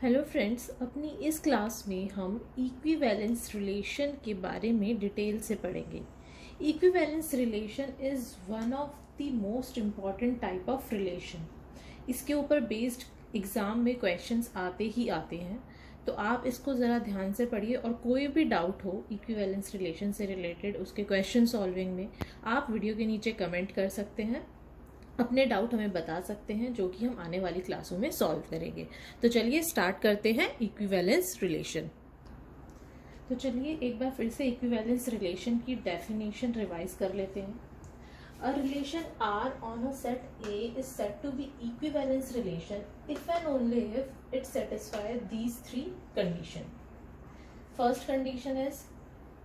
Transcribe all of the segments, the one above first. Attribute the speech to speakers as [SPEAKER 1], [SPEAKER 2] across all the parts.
[SPEAKER 1] Hello friends, अपनी इस class में हम इक्विवेलेंस रिलेशन के बारे में डिटेल से पढ़ेंगे। Equivalence relation is one of the most important type of relation. इसके ऊपर बेस्ड एग्ज़ाम में क्वेश्चंस आते ही आते हैं, तो आप इसको ज़रा ध्यान से पढ़िए और कोई भी डाउट हो इक्विवेलेंस रिलेशन से रिलेटेड उसके क्वेश्चन सॉल्विंग में आप वीडियो के नीचे कमेंट कर सकते हैं, अपने डाउट हमें बता सकते हैं, जो कि हम आने वाली क्लासों में सॉल्व करेंगे। तो चलिए स्टार्ट करते हैं इक्विवेलेंस रिलेशन। तो चलिए एक बार फिर से इक्विवेलेंस रिलेशन की डेफिनेशन रिवाइज कर लेते हैं। A relation R on a set A is said to be equivalence relation if and only if it satisfies these three conditions. First condition is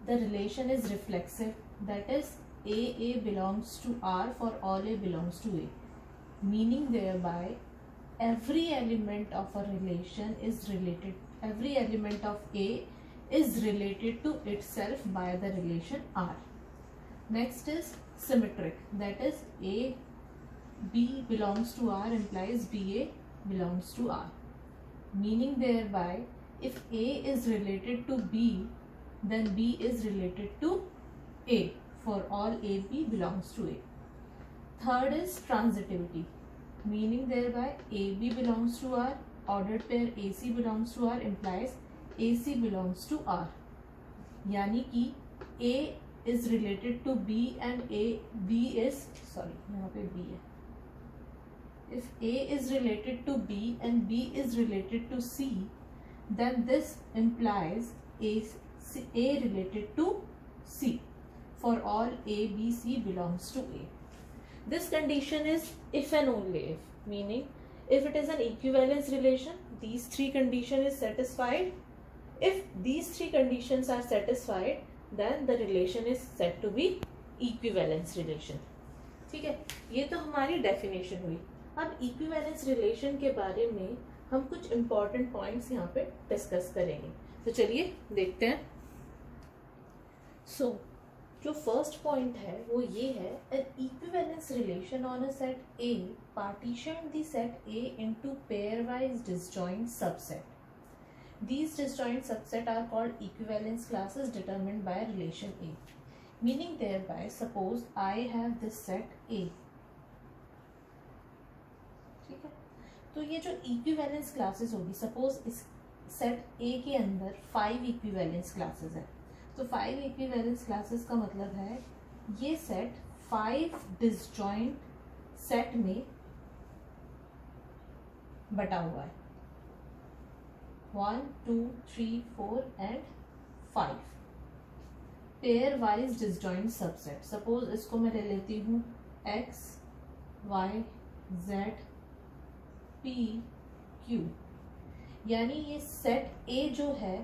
[SPEAKER 1] the relation is reflexive, that is A belongs to R for all A belongs to A, meaning thereby every element of a relation is related, every element of A is related to itself by the relation R. Next is symmetric, that is B belongs to R implies BA belongs to R, meaning thereby if A is related to B, then B is related to A for all AB belongs to A. Third is transitivity, meaning thereby AB belongs to R, ordered pair AC belongs to R implies AC belongs to R. यानी कि A is related to B and B is, sorry यहाँ पे B है, if A is related to B and B is related to C, then this implies A related to C for all A, B, C belongs to A. This condition is if and only if, meaning if it is an equivalence relation, these three conditions is satisfied. If these three conditions are satisfied, then the relation is said to be equivalence relation. ठीक है, ये तो हमारी definition हुई। अब equivalence relation के बारे में हम कुछ इंपॉर्टेंट पॉइंट्स यहाँ पे डिस्कस करेंगे। तो चलिए देखते हैं। जो फर्स्ट पॉइंट है वो ये है, N equivalence relation on a set A partition the set A into pair wise disjoint subset. These disjoint subset are called equivalence classes determined by relation A. Meaning thereby, suppose I have this set A. ठीक है, तो ये जो equivalence classes होगी, suppose इस set A के अंदर 5 equivalence classes है, तो 5 equivalence classes का मतलब है ये set 5 disjoint set में बटा हुआ है, 1, 2, 3, 4 and 5 pair wise disjoint subset. Suppose इसको मैं ले लेती हूँ X, Y, Z, P, Q, यानी ये सेट A जो है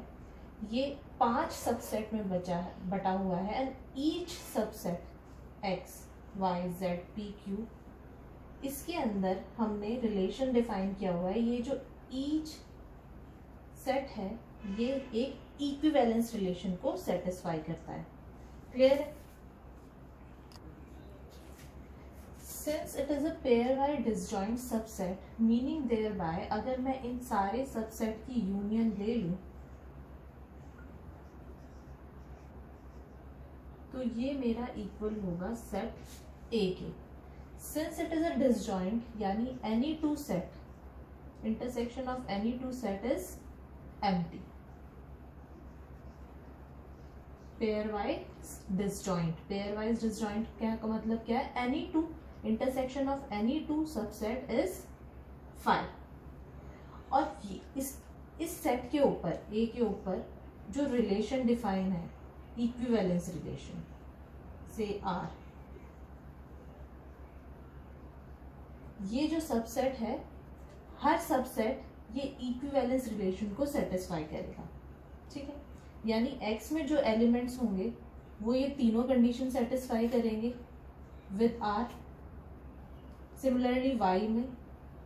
[SPEAKER 1] ये 5 सबसेट में बटा हुआ है, and each subset X, Y, Z, P, Q, इसके अंदर हमने रिलेशन डिफाइन किया हुआ है। ये जो ईच सेट है ये एक इक्विवेलेंस रिलेशन को सेटिस्फाई करता है। क्लियर है? Since it is a pairwise disjoint subset, meaning thereby अगर मैं इन सारे सबसेट की यूनियन ले लूं तो ये मेरा इक्वल होगा सेट ए के। Since it is a disjoint यानी any two set, intersection of any two set is empty. Pairwise disjoint, pairwise disjoint क्या का मतलब क्या है? Any two intersection of any two subset is 5। और ये इस सेट के ऊपर A के ऊपर जो रिलेशन डिफाइन है इक्विवेलेंस रिलेशन से R, ये जो सबसेट है हर सबसेट ये इक्विवेलेंस रिलेशन को सेटिस्फाई करेगा। ठीक है, यानी X में जो एलिमेंट्स होंगे वो ये तीनों कंडीशन सेटिस्फाई करेंगे विद R, सिमिलरली Y में,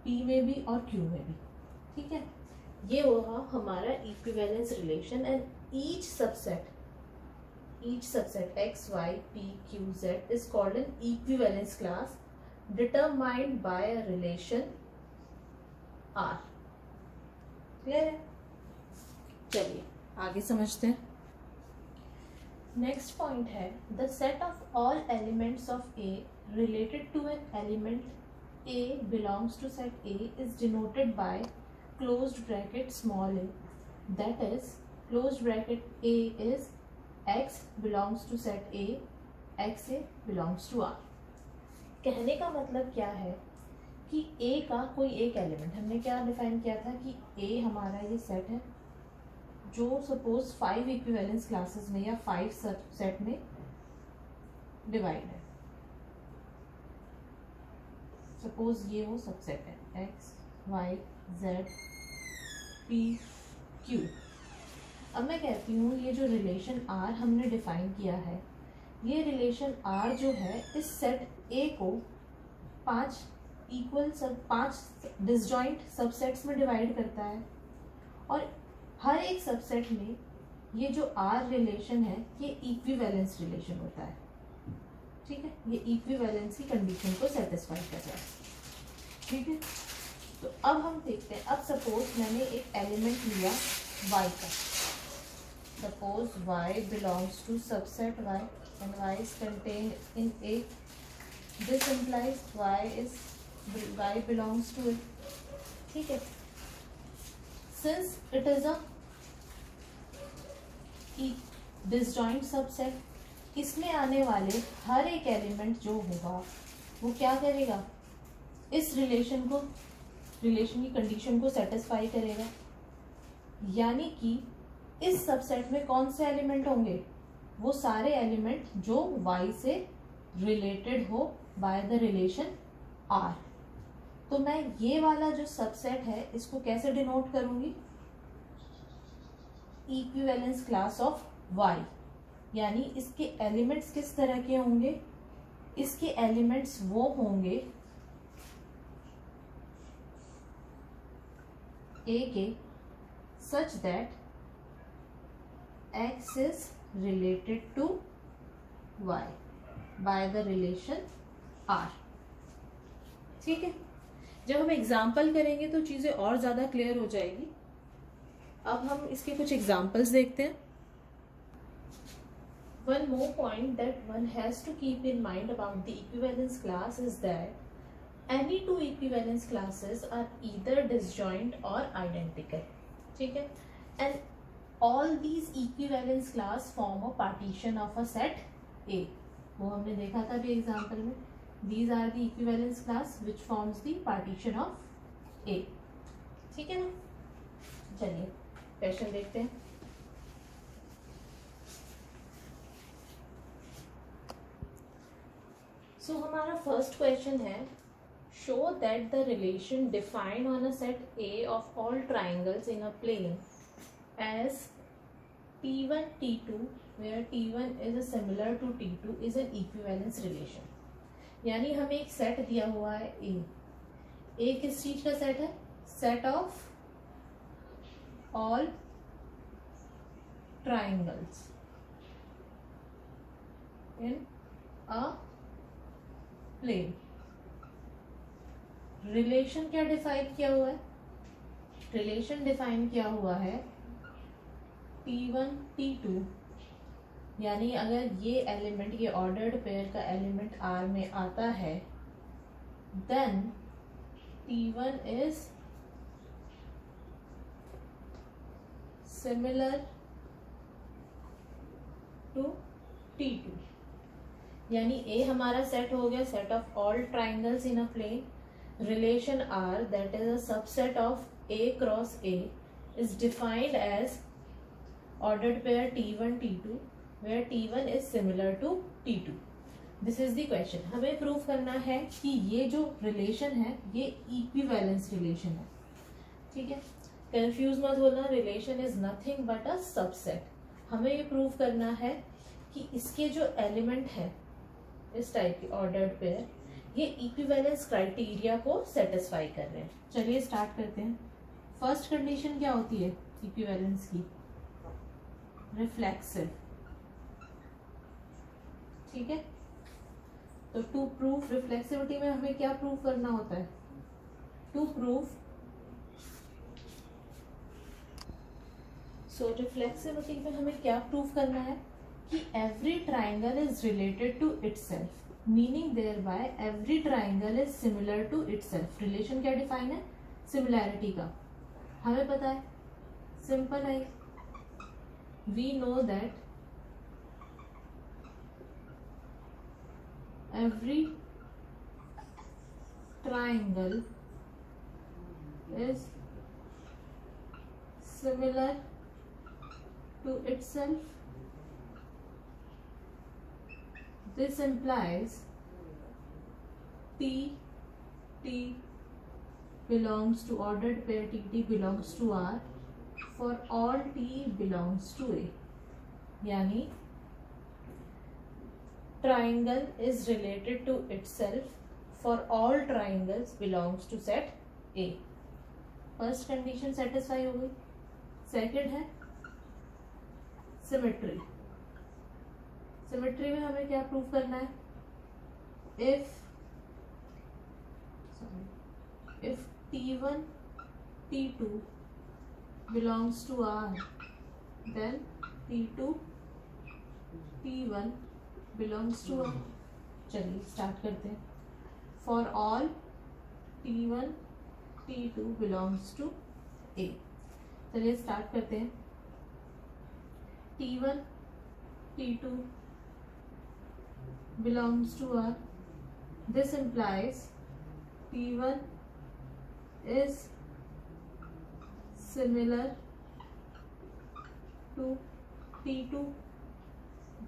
[SPEAKER 1] P में भी और Q में भी। ठीक है, ये हुआ हमारा equivalence relation, and each subset X, Y, P, Q, Z is called an equivalence class determined by a relation R. Clear है? चलिए आगे समझते हैं। नेक्स्ट पॉइंट है the set of all elements of A related to an element A belongs to set A is denoted by closed bracket small A, that is closed bracket A is x belongs to set A, x A belongs to r। कहने का मतलब क्या है कि a का कोई एक element, हमने क्या डिफाइन किया था कि a हमारा ये सेट है जो सपोज 5 इक्विवेलेंस क्लासेस में या 5 सबसेट में डिवाइड है। सपोज ये वो सबसेट है x y z p q। अब मैं कहती हूँ ये जो रिलेशन r हमने डिफाइन किया है, ये रिलेशन r जो है इस सेट a को 5 डिसजॉइंट सबसेट्स में डिवाइड करता है, और हर एक सबसेट में ये जो R रिलेशन है ये इक्विवेलेंस रिलेशन होता है। ठीक है, ये इक्विवेलेंसी कंडीशन को सेटिस्फाई कर रहा है। ठीक है, तो अब हम देखते हैं। अब सपोज मैंने एक एलिमेंट लिया y का, suppose y belongs to subset y and y is contained in A, this implies y belongs to A। ठीक है, since it is a disjoint subset, इसमें आने वाले हर एक एलिमेंट जो होगा वो क्या करेगा, इस रिलेशन की कंडीशन को सेटिस्फाई करेगा। यानी कि इस सबसेट में कौन से एलिमेंट होंगे, वो सारे एलिमेंट जो y से रिलेटेड हो बाय द रिलेशन r। तो मैं ये वाला जो सबसेट है इसको कैसे डिनोट करूंगी, इक्विवेलेंस क्लास ऑफ y, यानी इसके एलिमेंट्स किस तरह के होंगे, इसके एलिमेंट्स वो होंगे A के such that x is related to y by the relation r। ठीक है, जब हम एग्जाम्पल करेंगे तो चीजें और ज्यादा क्लियर हो जाएगी। अब हम इसके कुछ एग्जाम्पल्स देखते हैं। One more point that one has to keep in mind about the equivalence class is that any two equivalence classes are either disjoint or identical। ठीक है, and all these equivalence class form a partition of a set A। वो हमने देखा था अभी example में, these are the equivalence class which forms the partition of A। ठीक है ना, चलिए क्वेश्चन देखते हैं। सो हमारा फर्स्ट क्वेश्चन है, show that the relation defined on a set A of all triangles in a plane as T1 T2 where T1 is similar to T2 is an equivalence relation। यानी हमें एक set दिया हुआ है ए किस चीज का सेट है, set of all triangles in a plane. Relation क्या डिफाइन किया हुआ है, रिलेशन डिफाइन किया हुआ है T1 T2, यानी अगर ये एलिमेंट, ये ऑर्डर्ड पेयर का एलिमेंट R में आता है then T1 is similar to T2। यानी A हमारा सेट हो गया, set of all triangles in a plane, relation R that is a subset of A cross A is defined as ordered pair T1 T2 where T1 is similar to T2। This is the question। हमें prove करना है कि ये जो relation है ये equivalence relation है। ठीक है, कंफ्यूज मत होना, relation is nothing but a subset. हमें ये प्रूव करना है कि इसके जो एलिमेंट है इस टाइप की ऑर्डर्ड पेयर, ये इक्विवेलेंस क्राइटेरिया को सेटिस्फाई कर रहे हैं। चलिए स्टार्ट करते हैं। फर्स्ट कंडीशन क्या होती है इक्विवेलेंस की, रिफ्लेक्सिव। ठीक है, तो टू प्रूव रिफ्लेक्सिविटी में हमें क्या प्रूव करना होता है, टू प्रूव सो रिफ्लेक्सिविटी में हमें क्या प्रूव करना है कि every triangle is related to itself, meaning thereby every triangle is similar to itself. Relation क्या डिफाइन है? सिमिलैरिटी का। हमें पता है, सिंपल है, we know that every triangle is similar to itself. This implies T belongs to ordered pair T belongs to R for all T belongs to A. यानी triangle is related to itself for all triangles belongs to set A. First condition satisfy हो गई। Second है symmetry. Symmetry में हमें क्या prove करना है? If T1 T2 belongs to R, then T2 T1 belongs to R। चलिए start करते हैं। For all T1 T2 belongs to A। चलिए स्टार्ट करते हैं। T1 T2 belongs to R। This implies T1 is similar to T2।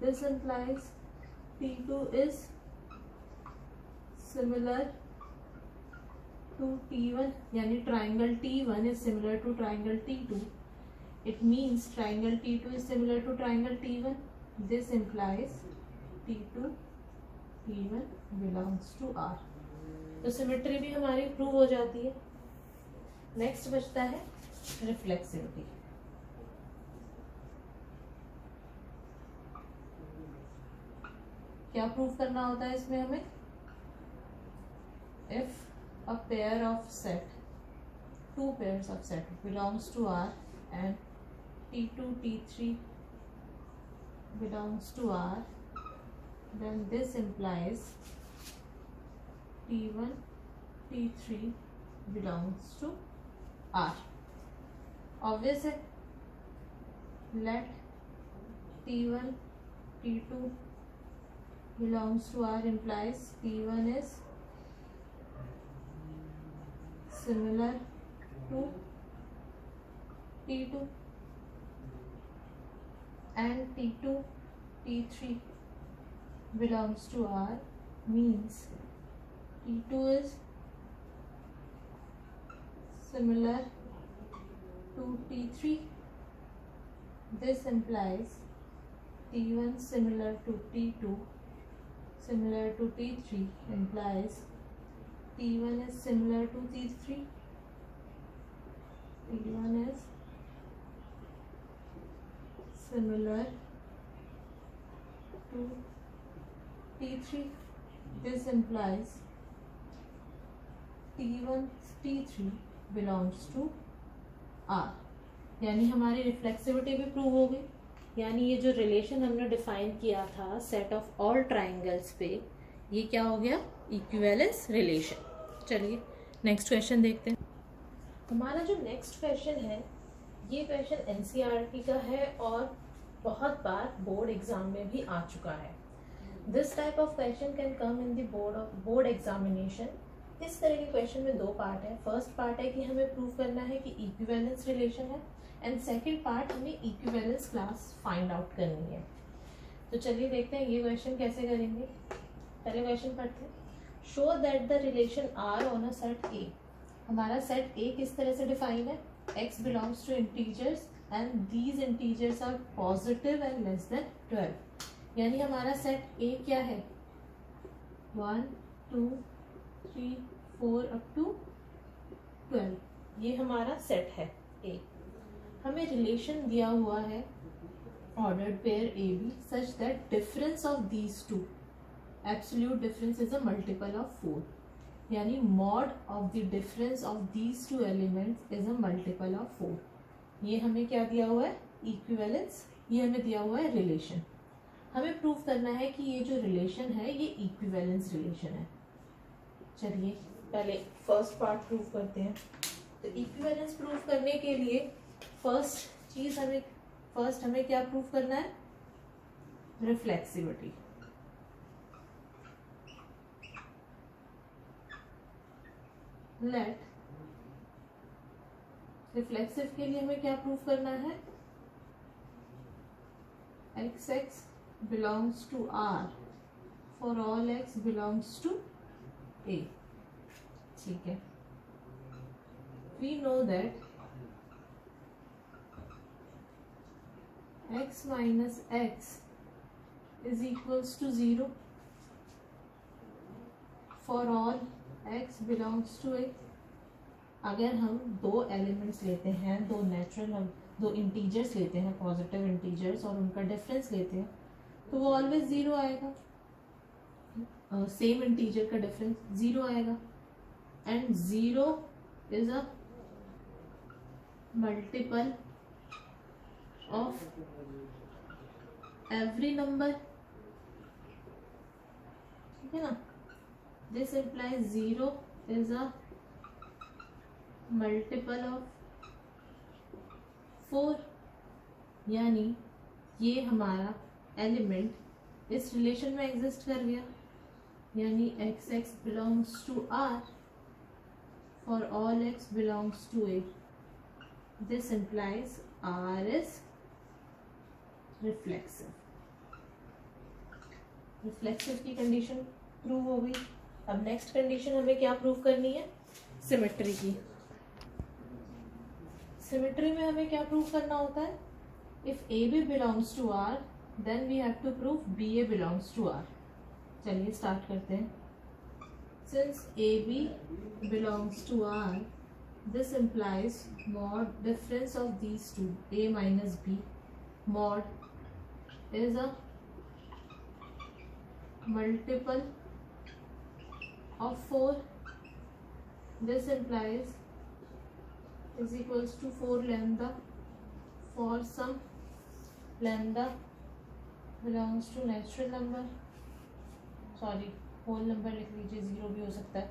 [SPEAKER 1] This implies T2 is similar to T1, यानी triangle T1 is similar to triangle T2. It means triangle T2 is similar to triangle T1. This implies T2 T1 belongs to R। तो symmetry भी हमारी prove हो जाती है। Next बचता है reflexivity. क्या प्रूव करना होता है इसमें हमें? If a pair of set, two pairs of set belongs to R and T2 T3 belongs to R, then this implies T1 T3 belongs to R। Obvious है, let T1 T2 belongs to R implies T1 is similar to T2 and T2 T3 belongs to R, means T2 is similar to T3। This implies T1 similar to T2 similar to T3 implies T1 is similar to T3। T1 is similar to T3। This implies T1 T3 belongs to R। यानी हमारी reflexivity भी prove हो गई। यानी ये जो relation हमने define किया था सेट ऑफ ऑल ट्राइंगल्स पे, ये क्या हो गया? Equivalence relation. चलिए नेक्स्ट क्वेश्चन देखते हैं। हमारा जो नेक्स्ट क्वेश्चन है, ये क्वेश्चन एनसीईआरटी का है और बहुत बार बोर्ड एग्जाम में भी आ चुका है। This type of question can come in the board examination. इस तरह के क्वेश्चन में दो पार्ट है। फर्स्ट पार्ट है कि हमें प्रूव करना है कि इक्विवेलेंस रिलेशन है, एंड सेकेंड पार्ट हमें इक्विवेलेंस क्लास फाइंड आउट करनी है। तो चलिए देखते हैं ये क्वेश्चन कैसे करेंगे। पहले क्वेश्चन पढ़ते हैं। Show that the relation R on a set A. हमारा सेट ए किस तरह से डिफाइन है? X belongs to integers and these integers are positive and less than 12। यानी हमारा सेट ए क्या है? 1 2 3 4 अप टू 12। ये हमारा सेट है ए। हमें रिलेशन दिया हुआ है ordered pair a b such that difference of these two absolute difference is a multiple of 4। यानी mod of the difference of these two elements is a multiple of 4। ये हमें क्या दिया हुआ है? इक्विवेलेंस, ये हमें दिया हुआ है रिलेशन। हमें प्रूव करना है कि ये जो रिलेशन है ये इक्विवेलेंस रिलेशन है। चलिए पहले फर्स्ट पार्ट प्रूव करते हैं। तो इक्विवेलेंस प्रूव करने के लिए फर्स्ट हमें क्या प्रूव करना है? रिफ्लेक्सिविटी। लेट रिफ्लेक्सिव के लिए हमें क्या प्रूव करना है? x belongs to R for all x belongs to A। ठीक है, we know that x minus x is equals to 0 for all x belongs to A। अगर हम दो एलिमेंट्स लेते हैं, दो इंटीजर्स लेते हैं, पॉजिटिव इंटीजर्स, और उनका डिफरेंस लेते हैं, तो वो ऑलवेज ज़ीरो आएगा। सेम इंटीजर का डिफरेंस ज़ीरो आएगा, and zero is a multiple of every number. ठीक है ना? This implies zero is a multiple of 4, यानी ये हमारा एलिमेंट इस रिलेशन में एग्जिस्ट कर गया, यानी x belongs to R for all x belongs to A। This implies R is reflexive. Reflexive की कंडीशन प्रूव हो गई। अब नेक्स्ट कंडीशन हमें क्या प्रूव करनी है? सिमेट्री की। सिमेट्री में हमें क्या प्रूव करना होता है? If A B belongs to R then we have to prove B A belongs to R. चलिए स्टार्ट करते हैं। Since a B belongs to R, this implies mod difference of these two a minus b mod is a multiple of 4। This implies is equals to 4 lambda for some lambda belongs to natural number, sorry whole number लिख लीजिए, zero भी हो सकता है।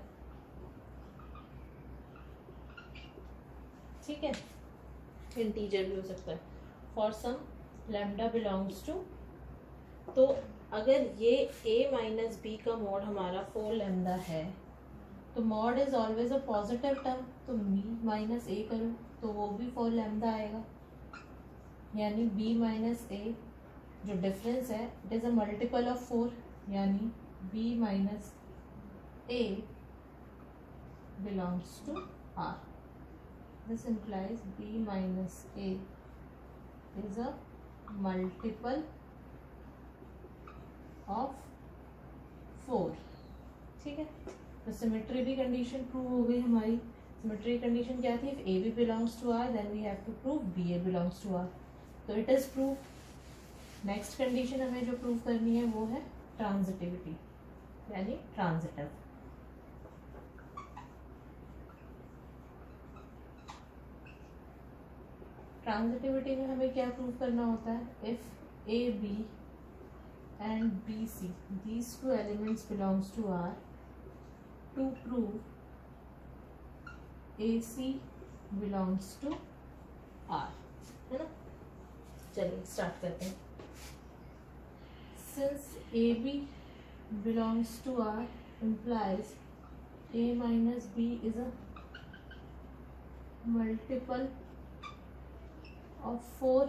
[SPEAKER 1] ठीक है, integer भी हो सकता है। For some lambda belongs to, तो अगर ये a माइनस बी का मॉड हमारा 4 लैम्डा है, तो mod is always a positive term, तो b माइनस ए करूँ तो वो भी 4 लैम्डा आएगा, यानी b माइनस ए जो डिफरेंस है it is a multiple of 4, यानी b minus a belongs to R। This implies b minus a is a multiple of 4। ठीक है, तो सिमेट्री भी कंडीशन प्रूव हो गई हमारी। सिमेट्री कंडीशन क्या थी? If A B belongs to R then we have to prove B A belongs to R, तो it is prove. Next condition हमें जो प्रूव करनी है वो है ट्रांजिटिविटी, यानी ट्रांजिटिव। ट्रांजिटिविटी में हमें क्या प्रूव करना होता है? If A b and b c these two elements belongs to R, to prove AC belongs to R, है ना? चलिए स्टार्ट करते हैं। Since AB belongs to R implies A minus B is a multiple of 4.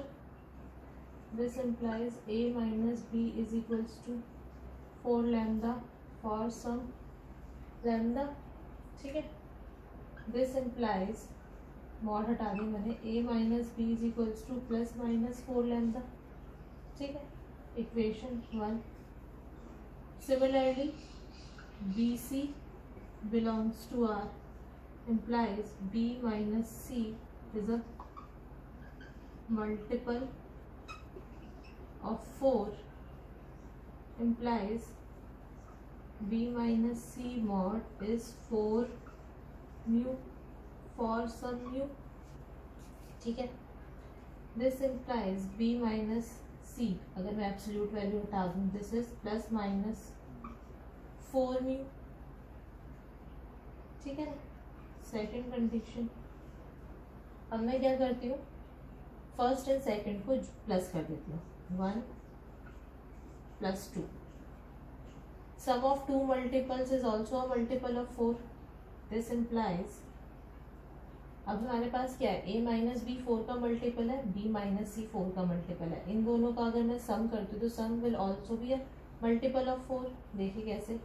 [SPEAKER 1] This implies A minus B is equals to 4 lambda for some lambda. ठीक है, this implies mod हटा दी मैंने, A minus B is equals to plus minus 4 lambda. ठीक है, equation 1। Similarly B C belongs to R implies B minus C is a multiple of 4 implies b minus c mod is 4 mu for some mu। ठीक है, this implies b minus c, अगर मैं absolute value हटा दूँ, this is plus minus 4 mu, ठीक है ना, second condition. अब मैं क्या करती हूँ, फर्स्ट एंड सेकेंड को प्लस कर देती हूँ, 1 plus 2, sum of two multiples is also a multiple of 4, this implies, अब हमारे पास क्या है, a माइनस बी 4 का मल्टीपल है, b माइनस सी 4 का मल्टीपल है, इन दोनों का अगर मैं सम करती हूँ तो sum will also be a multiple of 4। देखिए कैसे,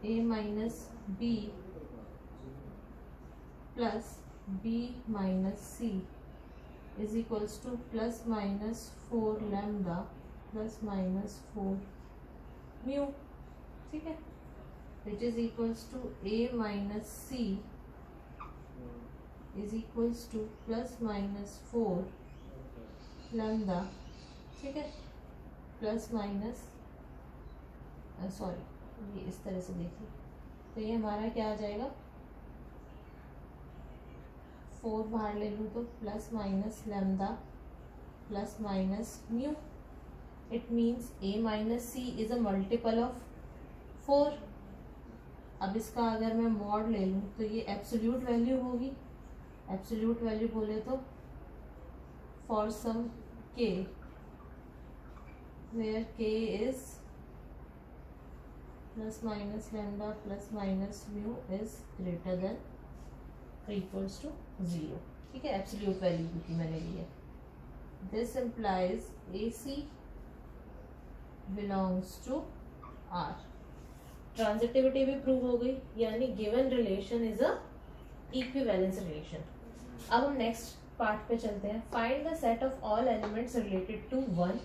[SPEAKER 1] a minus B plus b minus C is equals to plus minus 4 lambda plus minus 4 mu, ठीक है, which is equals to a minus C is equals to plus minus 4 lambda, ठीक है, plus minus, sorry ये इस तरह से देखिए, तो ये हमारा क्या आ जाएगा, 4 बाहर ले लूँ तो plus minus lambda plus minus mu, it means a minus C is a multiple of 4। अब इसका अगर मैं मॉड ले लूँ तो ये एब्सोल्यूट वैल्यू होगी, एब्सोल्यूट वैल्यू बोले तो for some k where k is plus minus lambda plus minus mu is greater than और इक्वल्स टू 0, ठीक है, एब्सोल्यूट वैल्यू क्योंकि मैंने ली है। This implies AC belongs to R, transitivity भी प्रूव हो गई, यानी given relation is a equivalence relation. अब हम नेक्स्ट पार्ट पे चलते हैं, find the set of all elements related to 1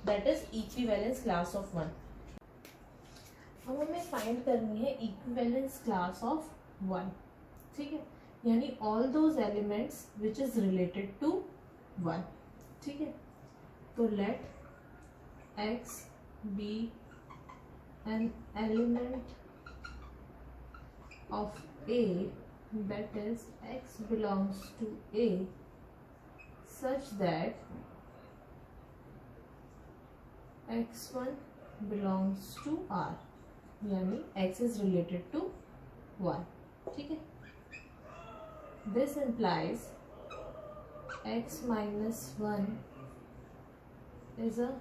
[SPEAKER 1] that is equivalence class of 1। अब हमें फाइंड करनी है इक्विवेलेंस क्लास ऑफ 1, ठीक है, यानी all those elements which is related to 1, ठीक है, तो let x be an element of A that is x belongs to A such that x1 belongs to R, यानी x is related to 1, ठीक है, this implies x minus 1 is a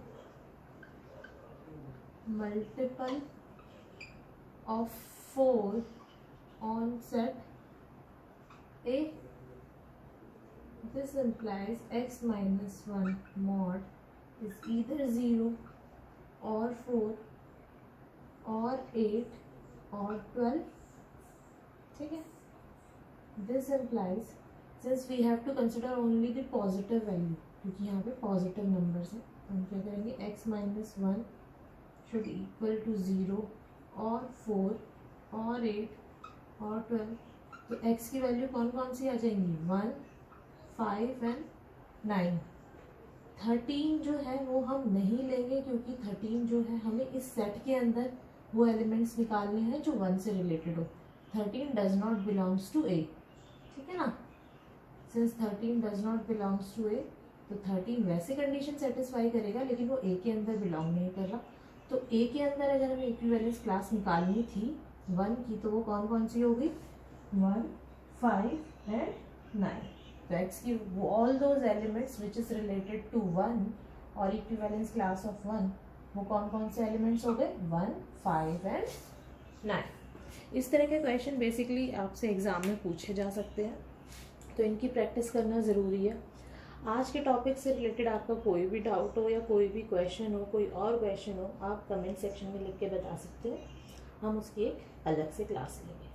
[SPEAKER 1] multiple of 4 on set A. This implies x minus 1 mod is either 0 or 4 or 8 or 12, ठीक है, this implies since we have to consider only the positive value, क्योंकि यहाँ पे positive numbers हैं, हम क्या करेंगे, x minus 1 should equal to 0 or 4 or 8 और 12, तो x की वैल्यू कौन कौन सी आ जाएंगी, 1, 5 एंड 9। 13 जो है वो हम नहीं लेंगे क्योंकि 13 जो है हमें इस सेट के अंदर वो एलिमेंट्स निकालने हैं जो 1 से रिलेटेड हो। 13 does not belongs to A, ठीक है ना, since 13 does not belongs to A, तो 13 वैसे कंडीशन सेटिस्फाई करेगा लेकिन वो A के अंदर बिलोंग नहीं कर रहा, तो A के अंदर अगर हमें इक्विवेलेंस क्लास निकालनी थी 1 की, तो वो कौन कौन सी होगी, 1, 5 एंड 9। तो x की वो all those elements which is related to 1 और इक्विवेलेंस क्लास ऑफ 1, वो कौन कौन से एलिमेंट्स हो गए, 1, 5 एंड 9। इस तरह के क्वेश्चन बेसिकली आपसे एग्जाम में पूछे जा सकते हैं, तो इनकी प्रैक्टिस करना ज़रूरी है। आज के टॉपिक से रिलेटेड आपका कोई भी डाउट हो या कोई भी क्वेश्चन हो, कोई और क्वेश्चन हो, आप कमेंट सेक्शन में लिख के बता सकते हैं, हम उसकी एक अलग से क्लास लेंगे।